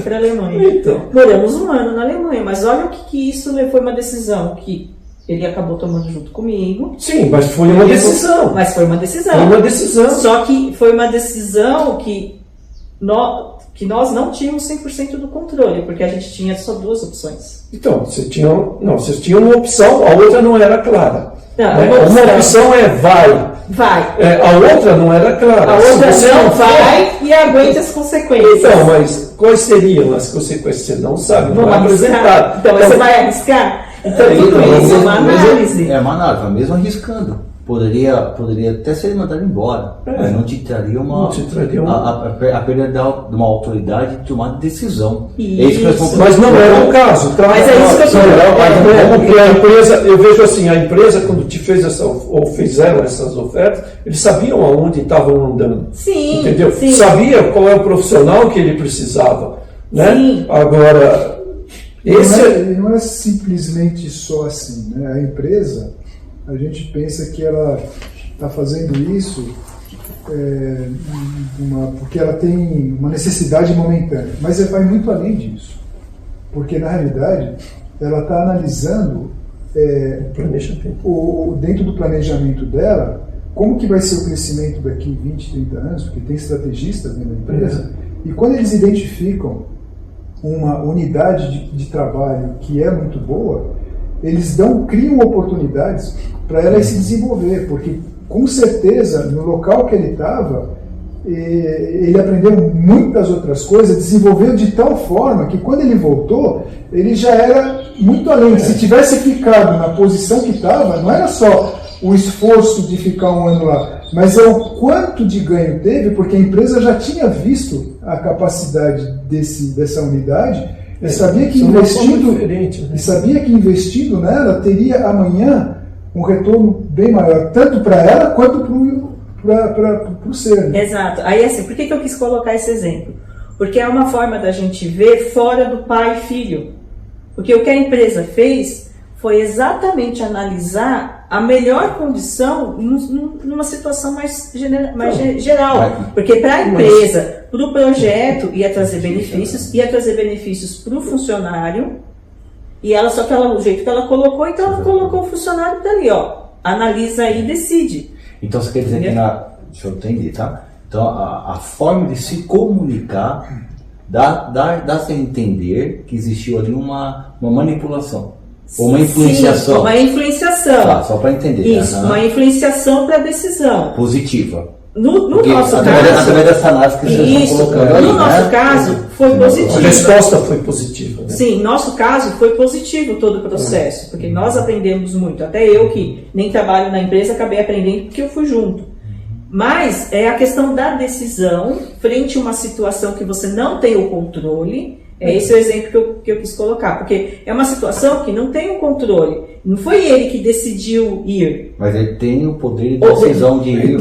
C: para a Alemanha.
D: Então.
C: Moramos um ano na Alemanha, mas olha o que isso foi uma decisão que ele acabou tomando junto comigo.
D: Sim, mas foi uma decisão.
C: Mas foi uma decisão.
D: Foi uma decisão.
C: Só que foi uma decisão que nós não tínhamos 100% do controle, porque a gente tinha só duas opções.
D: Então, vocês tinham uma opção, a outra não era clara.
C: Não,
D: uma opção é vai. A outra não era clara.
C: A outra
D: você
C: não vai e aguenta as consequências.
D: Então, mas quais seriam as consequências? Você não sabe, não é apresentado.
C: Então, você vai arriscar? Então, tudo isso é uma análise.
B: É uma análise, mesmo arriscando. Poderia até ser mandado embora, mas não te traria a perda de uma autoridade de tomar decisão.
D: Mas não era o caso. Tá?
C: Mas é isso que eu
D: Porque a empresa, eu vejo assim, a empresa quando te fez fizeram essas ofertas, eles sabiam aonde estavam andando.
C: Sim,
D: entendeu?
C: Sim.
D: Sabia qual é o profissional que ele precisava. Né?
C: Sim.
D: Agora,
E: não é simplesmente só assim. Né? A empresa, a gente pensa que ela está fazendo isso porque ela tem uma necessidade momentânea, mas vai muito além disso, porque na realidade ela está analisando dentro do planejamento dela como que vai ser o crescimento daqui 20, 30 anos, porque tem estrategistas dentro da empresa, e quando eles identificam uma unidade de trabalho que é muito boa, eles criam oportunidades para ela se desenvolver, porque com certeza no local que ele estava, ele aprendeu muitas outras coisas, desenvolveu de tal forma que quando ele voltou, ele já era muito além. Se tivesse ficado na posição que estava, não era só o esforço de ficar um ano lá, mas é o quanto de ganho teve, porque a empresa já tinha visto a capacidade dessa unidade. E sabia que investindo nela teria amanhã um retorno bem maior, tanto para ela quanto para o ser.
C: Exato. Aí assim, por que eu quis colocar esse exemplo? Porque é uma forma da gente ver fora do pai e filho. Porque o que a empresa fez foi exatamente analisar a melhor condição numa situação mais geral. Porque para a empresa, para o projeto, ia trazer benefícios para o funcionário, e ela o jeito que ela colocou, então ela colocou o funcionário dali, analisa aí e decide.
B: Então você quer dizer que deixa eu entender, tá? Então a forma de se comunicar dá-se a entender que existiu ali uma manipulação. Ou uma influenciação.
C: Sim, uma influenciação.
B: Tá, só para entender.
C: Isso, uma influenciação para a decisão.
B: Positiva.
C: No nosso caso...
B: Através dessa análise que vocês estão colocando aí,
C: no nosso caso, foi positivo.
D: A resposta foi positiva. Né?
C: Sim, nosso caso foi positivo todo o processo, porque nós aprendemos muito. Até eu, que nem trabalho na empresa, acabei aprendendo porque eu fui junto. Mas é a questão da decisão frente a uma situação que você não tem o controle. Esse é o exemplo que eu quis colocar, porque é uma situação que não tem o controle. Não foi ele que decidiu ir.
B: Mas ele tem o poder de decisão de ir.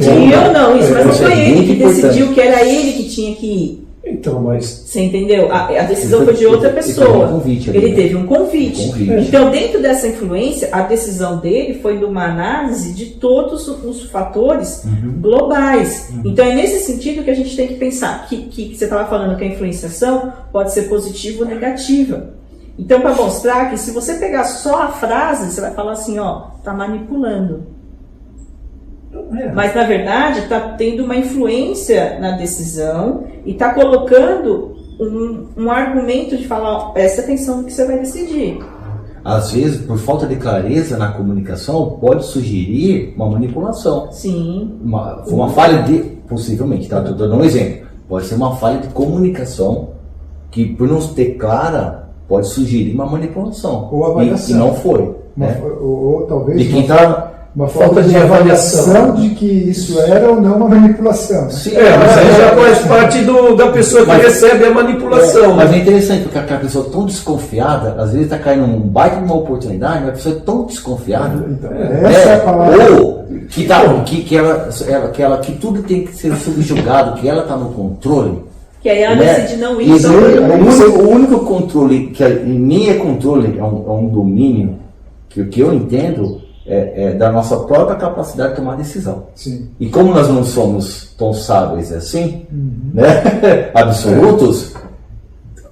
C: Não, isso, mas não foi ele que decidiu que era ele que tinha que ir.
D: Então, mas...
C: Você entendeu? A decisão foi de outra pessoa. Ele teve um convite. Então, dentro dessa influência, a decisão dele foi de uma análise de todos os fatores globais. Então, é nesse sentido que a gente tem que pensar que você estava falando que a influenciação pode ser positiva ou negativa. Então, para mostrar que se você pegar só a frase, você vai falar assim, tá manipulando. Mas, na verdade, está tendo uma influência na decisão e está colocando um argumento de falar, presta atenção no que você vai decidir.
B: Às vezes, por falta de clareza na comunicação, pode sugerir uma manipulação.
C: Sim.
B: Uma falha possivelmente, tá? Estou dando um exemplo. Pode ser uma falha de comunicação que, por não ter clara, pode sugerir uma manipulação.
E: Ou avaliação.
B: E não foi. Né?
E: Ou talvez...
B: De quem está...
E: uma falta de avaliação de que isso era ou não uma manipulação.
B: Sim,
D: mas aí já faz parte da pessoa que recebe a manipulação.
B: Mas é interessante, porque aquela pessoa tão desconfiada, às vezes está caindo num baita de uma oportunidade, mas a pessoa é tão desconfiada.
E: Então, essa é a palavra.
B: Ou que tudo tem que ser subjugado, que ela está no controle.
C: Que aí ela decide não ir.
B: O único controle, que em mim é controle, é um domínio, que o que eu entendo é da nossa própria capacidade de tomar decisão.
E: Sim.
B: E como nós não somos tão sábios assim, né, absolutos,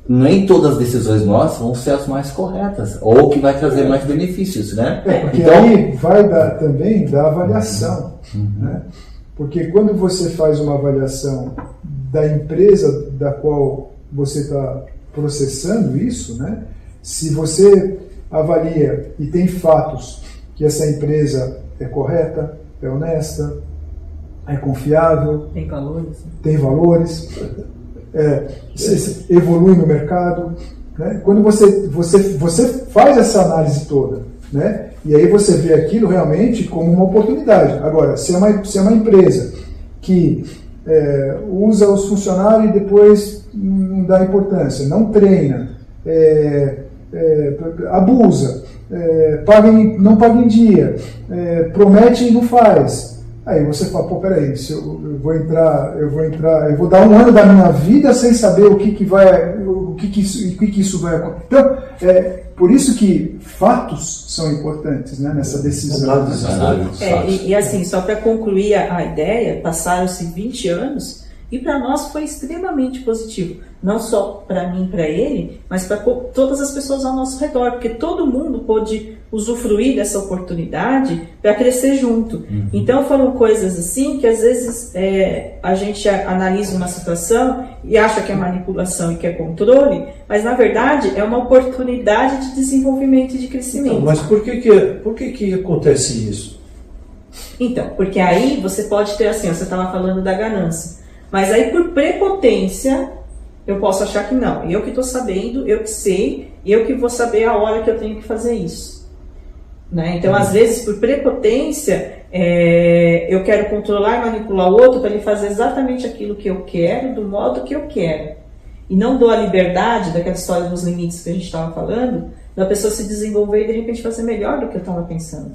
B: nem todas as decisões nossas vão ser as mais corretas, ou que vai trazer mais benefícios, né?
E: Porque
B: então,
E: aí vai também da avaliação, né? Porque quando você faz uma avaliação da empresa da qual você está processando isso, né? Se você avalia e tem fatos que essa empresa é correta, é honesta, é confiável, tem valores, evolui no mercado, né? Quando você faz essa análise toda, né? E aí você vê aquilo realmente como uma oportunidade. Agora, se é uma empresa que usa os funcionários e depois não dá importância, não treina, abusa, não paga em dia, promete e não faz. Aí você fala, pô, peraí, se eu vou dar um ano da minha vida sem saber o que isso vai acontecer. Então, por isso que fatos são importantes, né, nessa decisão.
C: E assim, só para concluir a ideia, passaram-se 20 anos e para nós foi extremamente positivo. Não só para mim e para ele, mas para todas as pessoas ao nosso redor, porque todo mundo pôde usufruir dessa oportunidade para crescer junto. Então foram coisas assim que às vezes a gente analisa uma situação e acha que é manipulação e que é controle, mas na verdade é uma oportunidade de desenvolvimento e de crescimento.
D: Então, mas por que acontece isso?
C: Então, porque aí você pode ter assim, você estava falando da ganância, mas aí por prepotência eu posso achar que não, eu que estou sabendo, eu que sei, eu que vou saber a hora que eu tenho que fazer isso. Né? Então, às vezes, por prepotência, eu quero controlar e manipular o outro para ele fazer exatamente aquilo que eu quero, do modo que eu quero. E não dou a liberdade, daquela história dos limites que a gente estava falando, da pessoa se desenvolver e de repente fazer melhor do que eu estava pensando.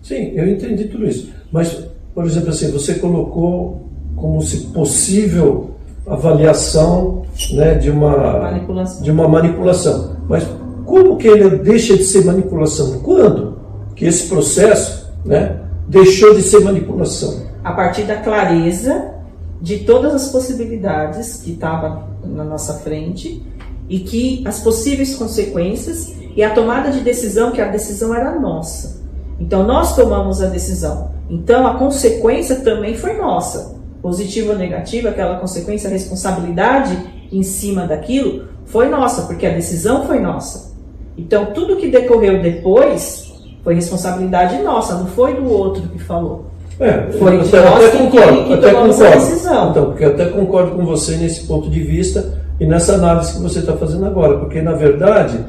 D: Sim, eu entendi tudo isso. Mas, por exemplo, assim, você colocou como se possível avaliação, né, de uma manipulação. Mas como que ele deixa de ser manipulação? Quando que esse processo, né, deixou de ser manipulação?
C: A partir da clareza de todas as possibilidades que estavam na nossa frente e que as possíveis consequências e a tomada de decisão, que a decisão era nossa. Então nós tomamos a decisão. Então a consequência também foi nossa. Positiva ou negativa, aquela consequência, a responsabilidade em cima daquilo foi nossa, porque a decisão foi nossa. Então, tudo que decorreu depois foi responsabilidade nossa, não foi do outro que falou. Foi de nós que tomamos a decisão.
D: Então, porque eu até concordo com você nesse ponto de vista e nessa análise que você está fazendo agora, porque, na verdade,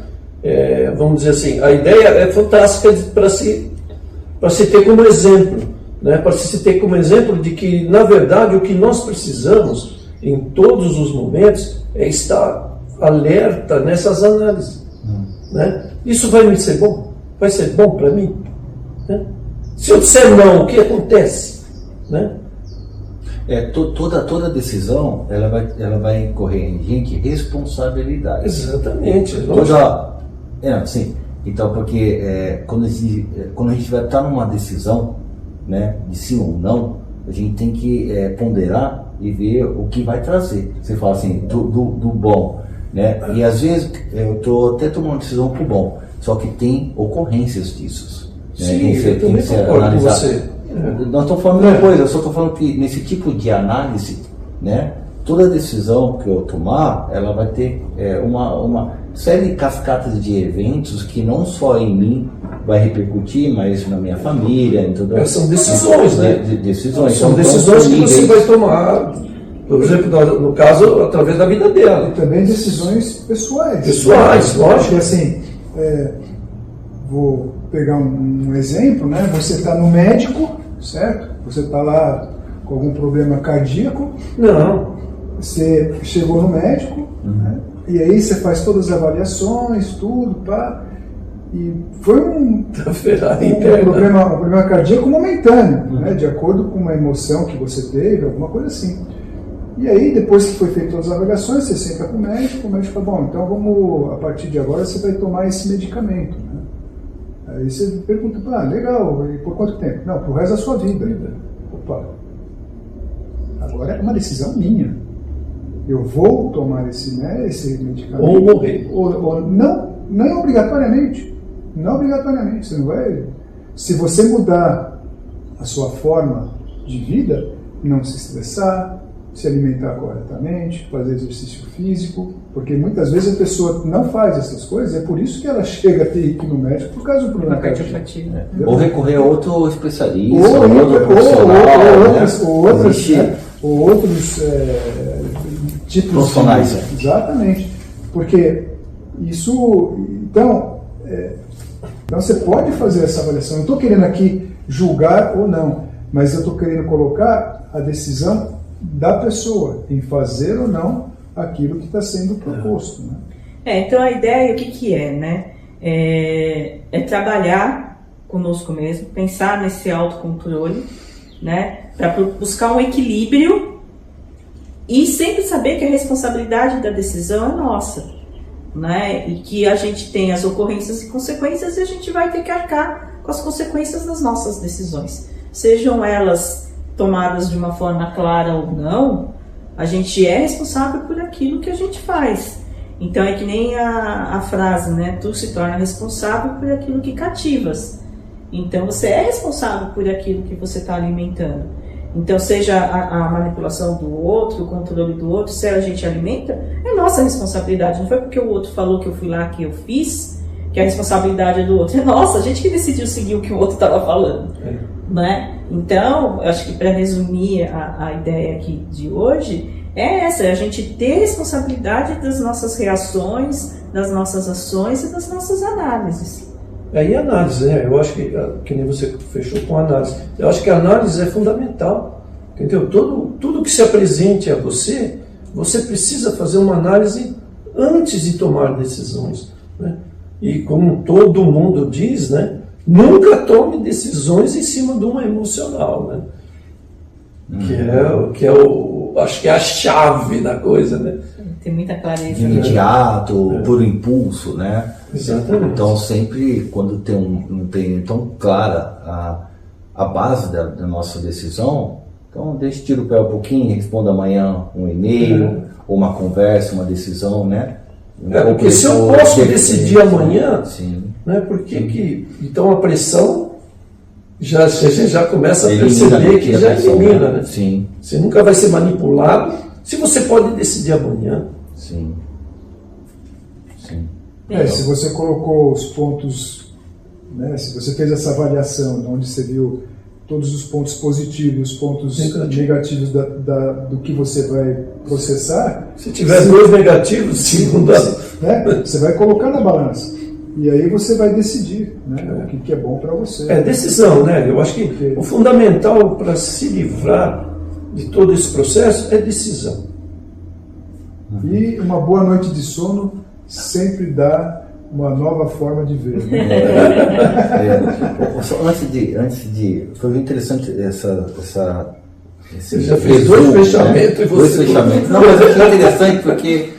D: vamos dizer assim, a ideia é fantástica para se ter como exemplo. Né, para se ter como exemplo de que, na verdade, o que nós precisamos em todos os momentos é estar alerta nessas análises. Né? Isso vai me ser bom? Vai ser bom para mim? Né? Se eu disser não, o que acontece? Né?
B: Toda decisão ela vai incorrer em gente responsabilidade.
D: Exatamente.
B: Sim. Então, porque quando a gente vai estar numa decisão, né, de sim ou não, a gente tem que ponderar e ver o que vai trazer. Você fala assim, do bom, né? E às vezes eu estou até tomando uma decisão pro bom, só que tem ocorrências disso. Né?
D: Sim, eu também concordo com você.
B: Não estou falando uma coisa, eu só estou falando que nesse tipo de análise, né, toda decisão que eu tomar, ela vai ter uma série de cascatas de eventos que não só em mim vai repercutir, mas na minha família, em toda
D: são decisões, né?
B: Decisões.
D: São decisões que você vai tomar, por exemplo, no caso, através da vida dela.
E: E também decisões pessoais.
D: Pessoais, lógico.
E: Porque assim, vou pegar um exemplo, né? Você está no médico, certo? Você está lá com algum problema cardíaco.
D: Não.
E: Você chegou no médico, né? E aí você faz todas as avaliações, tudo, pá. E foi um problema cardíaco momentâneo, né? De acordo com uma emoção que você teve, alguma coisa assim. E aí, depois que foi feito todas as avaliações, você senta com o médico fala, bom, então vamos, a partir de agora você vai tomar esse medicamento, né? Aí você pergunta, legal, e por quanto tempo? Não, pro resto da sua vida. Opa, agora é uma decisão minha. Eu vou tomar esse medicamento.
D: Ou morrer.
E: Ou não obrigatoriamente. Não obrigatoriamente. Você não vai... Se você mudar a sua forma de vida, não se estressar, se alimentar corretamente, fazer exercício físico, porque muitas vezes a pessoa não faz essas coisas, é por isso que ela chega a ter que ir no médico por causa do problema cardíaco.
B: Ou recorrer a outro especialista,
E: ou outros tipos
B: profissionais.
E: Exatamente. Porque isso... Então você pode fazer essa avaliação. Eu não estou querendo aqui julgar ou não, mas eu estou querendo colocar a decisão da pessoa em fazer ou não aquilo que está sendo proposto, né?
C: Então a ideia, o que é, né? É trabalhar conosco mesmo, pensar nesse autocontrole, né? Para buscar um equilíbrio e sempre saber que a responsabilidade da decisão é nossa, né? E que a gente tem as ocorrências e consequências e a gente vai ter que arcar com as consequências das nossas decisões, sejam elas tomadas de uma forma clara ou não. A gente é responsável por aquilo que a gente faz. Então é que nem a frase, né? Tu se torna responsável por aquilo que cativas. Então você é responsável por aquilo que você está alimentando. Então seja a manipulação do outro, o controle do outro, se a gente alimenta, é nossa responsabilidade. Não foi porque o outro falou que eu fui lá, que eu fiz, que a responsabilidade é do outro. É nossa, a gente que decidiu seguir o que o outro estava falando. Né? Então, eu acho que para resumir a ideia aqui de hoje, é essa, é a gente ter responsabilidade das nossas reações, das nossas ações e das nossas análises.
D: E análise, né? Eu acho que nem você fechou com análise. Eu acho que a análise é fundamental, entendeu? Tudo que se apresente a você, você precisa fazer uma análise antes de tomar decisões, né? E como todo mundo diz, né? Nunca tome decisões em cima de uma emocional, né? Acho que é a chave da coisa, né?
C: Tem muita clareza.
B: Imediato, por impulso, né?
D: Exatamente.
B: Então sempre quando não tem tão clara a base da nossa decisão, então tira o pé um pouquinho, responda amanhã um e-mail, ou uma conversa, uma decisão, né?
D: Porque se eu posso decidir amanhã,
B: sim.
D: Né? Então a pressão você já começa a perceber que já elimina, né?
B: Sim.
D: Você nunca vai ser manipulado se você pode decidir amanhã.
B: Sim.
E: Se você colocou os pontos, né? Se você fez essa avaliação onde você viu todos os pontos positivos, os pontos negativos do que você vai processar.
D: Se tiver dois negativos,
E: né? Você vai colocar na balança. E aí você vai decidir, né, o que é bom para você.
D: É decisão, né? Eu acho que o fundamental para se livrar de todo esse processo é decisão.
E: E uma boa noite de sono sempre dá uma nova forma de ver. Né?
B: Antes de foi interessante
D: você já fez dois fechamentos, né?
B: Dois fechamentos. Não, mas é interessante porque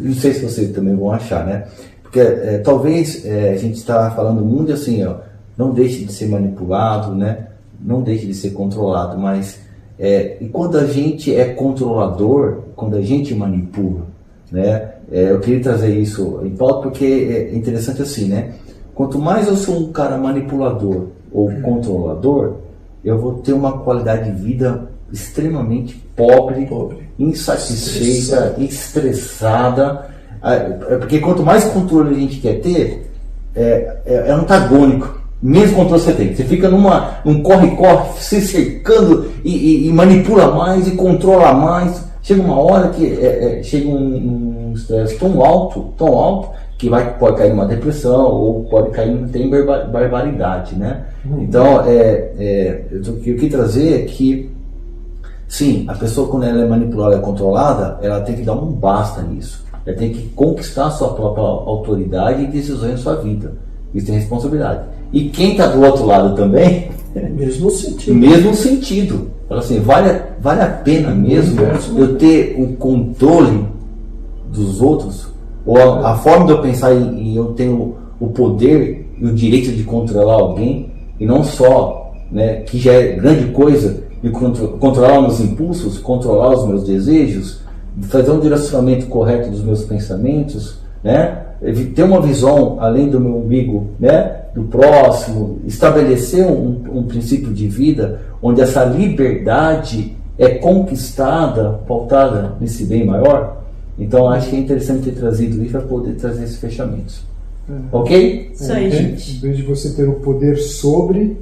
B: não sei se vocês também vão achar, né? Porque talvez a gente está falando muito assim, ó, não deixe de ser manipulado, né? Não deixe de ser controlado, mas e quando a gente é controlador, quando a gente manipula, né? Eu queria trazer isso em pauta porque é interessante assim, né? Quanto mais eu sou um cara manipulador ou controlador, eu vou ter uma qualidade de vida extremamente pobre. Insatisfeita, estressada. Porque quanto mais controle a gente quer ter, é antagônico. Mesmo controle você tem. Você fica num corre-corre, se cercando e manipula mais e controla mais. Chega uma hora que chega um estresse tão alto, que pode cair numa depressão ou pode cair em barbaridade, né? Então, o que eu quis trazer é que, sim, a pessoa, quando ela é manipulada e controlada, ela tem que dar um basta nisso. Ela tem que conquistar a sua própria autoridade e decisões na sua vida. Isso tem responsabilidade. E quem está do outro lado também...
D: Mesmo sentido.
B: Mesmo sentido. Fala assim, vale a pena mesmo eu ter o controle dos outros? Ou a forma de eu pensar e eu tenho o poder e o direito de controlar alguém, e não só, né, que já é grande coisa, de controlar meus impulsos, controlar os meus desejos, fazer um direcionamento correto dos meus pensamentos, né, ter uma visão além do meu umbigo, né, do próximo, estabelecer um princípio de vida onde essa liberdade é conquistada, pautada nesse bem maior. Então acho que é interessante ter trazido isso para poder trazer esses fechamentos. Ok?
C: Isso aí, gente.
E: Em vez de você ter o poder sobre,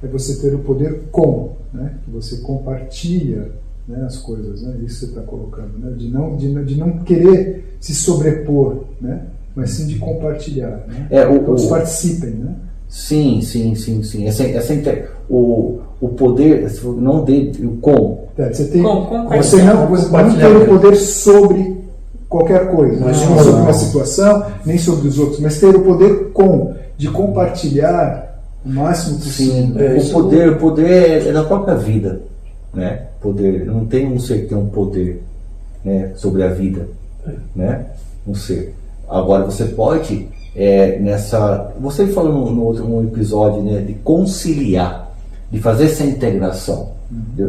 E: é você ter o poder com, né? Que você compartilha, né, as coisas, né? Isso que você está colocando, né? De não querer se sobrepor, né? Mas sim de compartilhar, né? Todos participem, né?
B: Sim. O poder, não o com.
E: Você
C: compartilhar.
E: não ter o poder sobre qualquer coisa, nem sobre uma situação, nem sobre os outros, mas ter o poder de compartilhar o máximo possível.
B: O poder é da própria vida, né? Poder, não tem um ser que tem um poder, né, sobre a vida, né? Um ser. Agora você pode você falou no episódio, né, de conciliar, de fazer essa integração,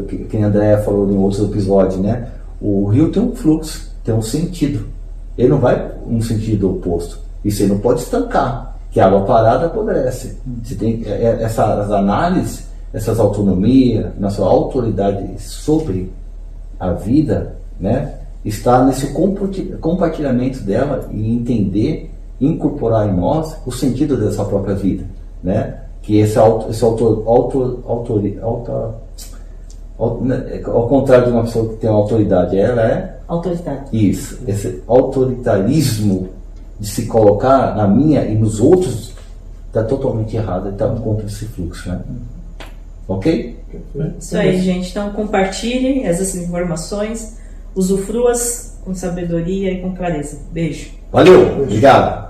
B: que a Andréa falou em outros episódios, né? O rio tem um fluxo, tem um sentido, ele não vai um sentido oposto, e você não pode estancar, que a água parada apodrece. Você tem essas análises, essas autonomias, nossa autoridade sobre a vida, né, está nesse compartilhamento dela e entender, incorporar em nós o sentido dessa própria vida, né? Que ao contrário de uma pessoa que tem autoridade, ela é
C: Autoritário.
B: Isso, esse autoritarismo de se colocar na minha e nos outros está totalmente errado, está contra esse fluxo, né? Ok?
C: Isso aí, gente. Então compartilhem essas informações, usufruas com sabedoria e com clareza. Beijo.
B: Valeu, obrigado.